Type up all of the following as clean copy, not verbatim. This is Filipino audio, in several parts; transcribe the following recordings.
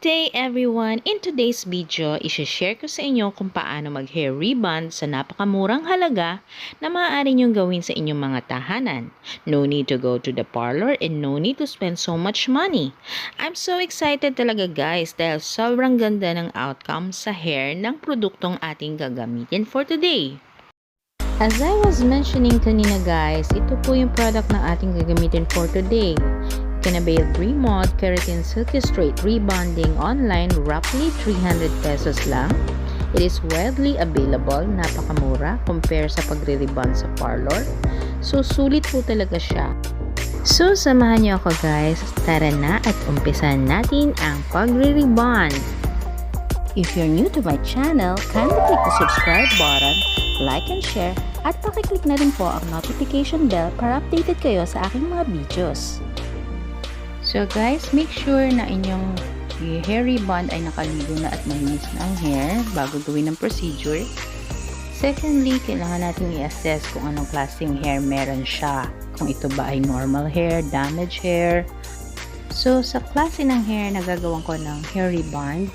day everyone! In today's video, isi-share ko sa inyo kung paano mag-hair rebond sa napakamurang halaga na maaari nyong gawin sa inyong mga tahanan. No need to go to the parlor and no need to spend so much money. I'm so excited talaga guys dahil sobrang ganda ng outcome sa hair ng produktong ating gagamitin for today. As I was mentioning kanina guys, ito po yung product na ating gagamitin for today. Can avail Bremod Keratin Silky Straight Rebonding online roughly 300 pesos lang. It is widely available, napakamura compare sa pagre-rebond sa parlor. So sulit po talaga siya. So samahan niyo ako guys, tara na at umpisan natin ang pagre-rebond. If you're new to my channel, kindly click the subscribe button, like and share, at pakiclick na rin po ang notification bell para updated kayo sa aking mga videos. So guys, make sure na inyong hair rebond ay nakaligo na at malinis na ang hair bago gawin ang procedure. Secondly, kailangan natin i-assess kung anong klaseng hair meron siya. Kung ito ba ay normal hair, damaged hair. So sa klase ng hair na gagawin ko ng hair rebond,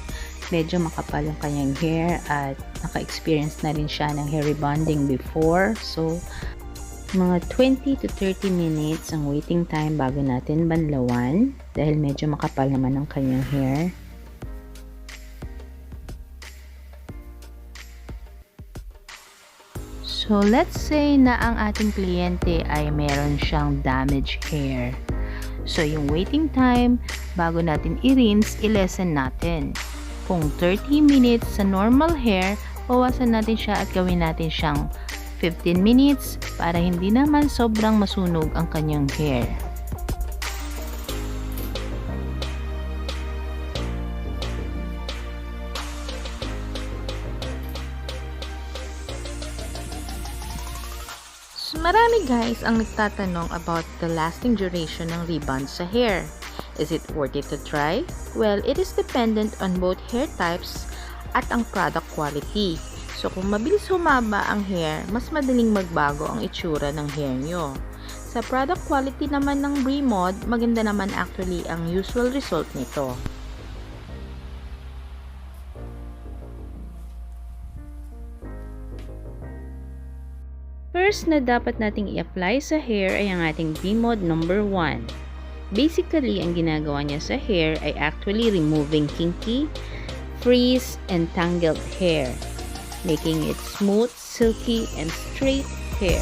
medyo makapal yung kanyang hair at naka-experience na rin siya ng hair rebonding before. So mga 20 to 30 minutes ang waiting time bago natin banlawan dahil medyo makapal naman ang kanyang hair. So let's say na ang ating kliyente ay meron siyang damaged hair. So yung waiting time bago natin i-rinse, i-lessen natin. Kung 30 minutes sa normal hair, bawasan natin siya at gawin natin siyang 15 minutes para hindi naman sobrang masunog ang kanyang hair. So, marami guys ang nagtatanong about the lasting duration ng rebond sa hair. Is it worth it to try? Well, it is dependent on both hair types at ang product quality. So, kung mabilis humaba ang hair, mas madaling magbago ang itsura ng hair nyo. Sa product quality naman ng Bremod, maganda naman actually ang usual result nito. First na dapat nating i-apply sa hair ay ang ating Bremod number 1. Basically, ang ginagawa niya sa hair ay actually removing kinky, frizz, and tangled hair, making it smooth, silky, and straight hair.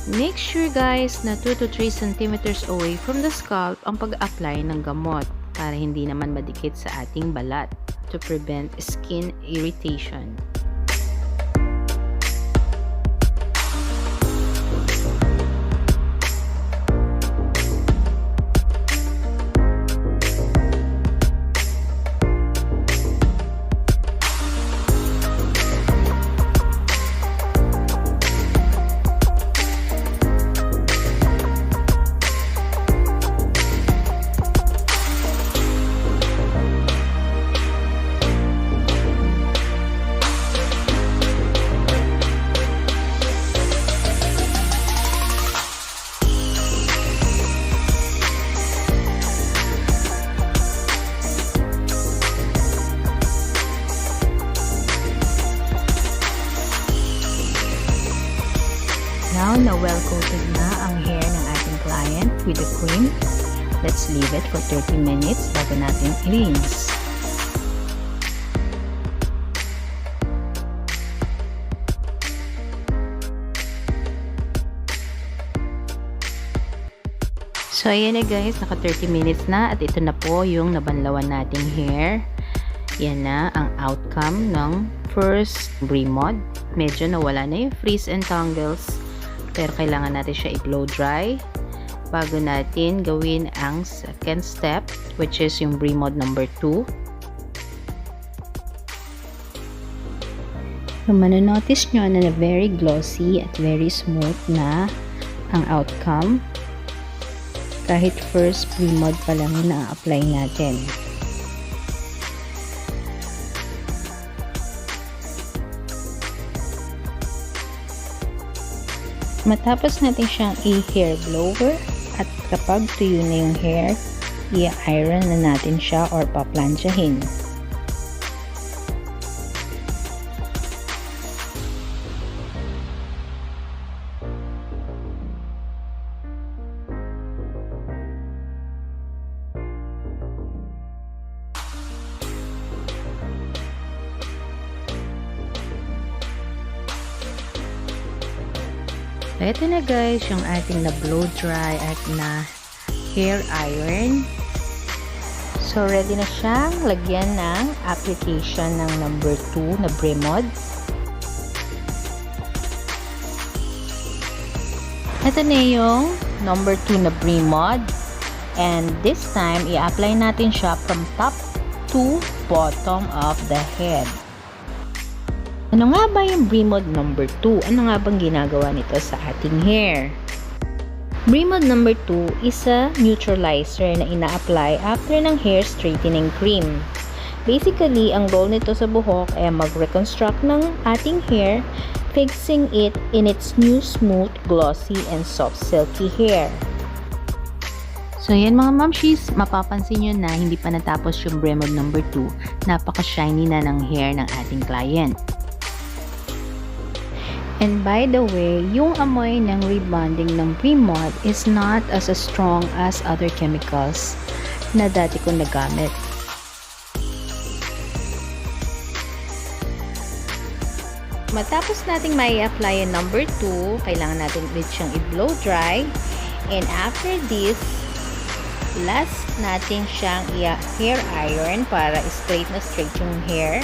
Make sure guys na 2 to 3 centimeters away from the scalp ang pag-apply ng gamot para hindi naman madikit sa ating balat to prevent skin irritation. Now na well-coated na ang hair ng ating client with the cream, let's leave it for 30 minutes bago natin i-rinse. So ayan na guys, naka 30 minutes na at ito na po yung nabanlawan nating hair. Yan na ang outcome ng first Bremod. Medyo nawala na yung frizz and tangles. Pero kailangan natin siya i-blow dry bago natin gawin ang second step, which is yung Bremod number 2. So, manonotice nyo na very glossy at very smooth na ang outcome. kahit first Bremod pa lang na-apply natin. Matapos natin siyang i-hair blower at kapag tuyo na yung hair, i-iron na natin siya or paplansyahin. So, ito na guys, yung ating na blow dry at na hair iron. So, ready na siyang lagyan ng application ng number 2 na Bremod. Ito na yung number 2 na Bremod. And this time, i-apply natin siya from top to bottom of the head. Ano nga ba yung Bremod number 2? Ano nga bang ginagawa nito sa ating hair? Bremod number 2 is a neutralizer na ina-apply after ng hair straightening cream. Basically, ang role nito sa buhok ay mag-reconstruct ng ating hair, fixing it in its new smooth, glossy, and soft silky hair. So yan mga mamshis, mapapansin nyo na hindi pa natapos yung Bremod number 2. Napaka-shiny na ng hair ng ating client. And by the way, yung amoy ng rebonding ng Bremod is not as strong as other chemicals na dati kong nagamit. Matapos nating mai-apply yung number 2, kailangan natin ulit siyang i-blow dry. And after this, last natin siyang i-hair iron para straight na straight yung hair.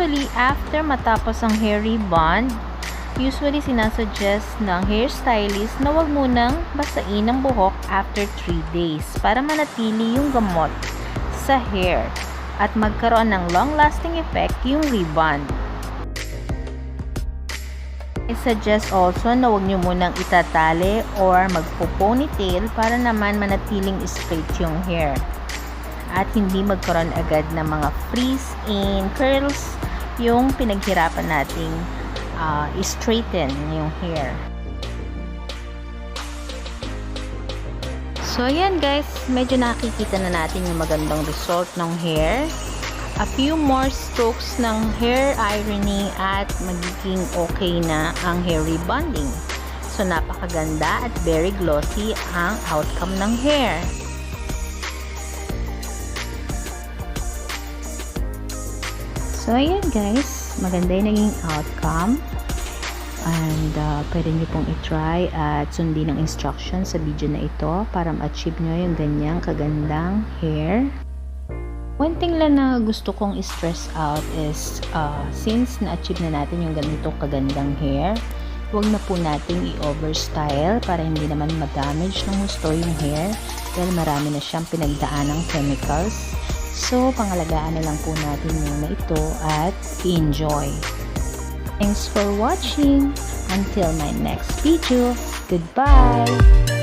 Usually, after matapos ang hair rebond, usually sinasuggest ng hairstylist na wag munang basain ang buhok after 3 days para manatili yung gamot sa hair at magkaroon ng long-lasting effect yung rebond. I suggest also na wag nyo munang itatali or magpo-ponytail para naman manatiling straight yung hair at hindi magkaroon agad ng mga frizz and curls yung pinaghirapan nating straighten yung hair. So ayan guys, medyo nakikita na natin yung magandang result ng hair. A few more strokes ng hair ironing at magiging okay na ang hair rebonding. So napakaganda at very glossy ang outcome ng hair. So, ayan guys, maganda yung naging outcome. And, pwede nyo pong i-try at sundin ang instructions sa video na ito para ma-achieve nyo yung ganyang kagandang hair. One thing lang na gusto kong i-stress out is, since na-achieve na natin yung ganitong kagandang hair, huwag na po nating i-overstyle para hindi naman ma-damage ng gusto yung hair dahil marami na siyang pinagdaan ng chemicals. So, pangalagaan na lang po natin muna ito at enjoy. Thanks for watching. Until my next video. Goodbye!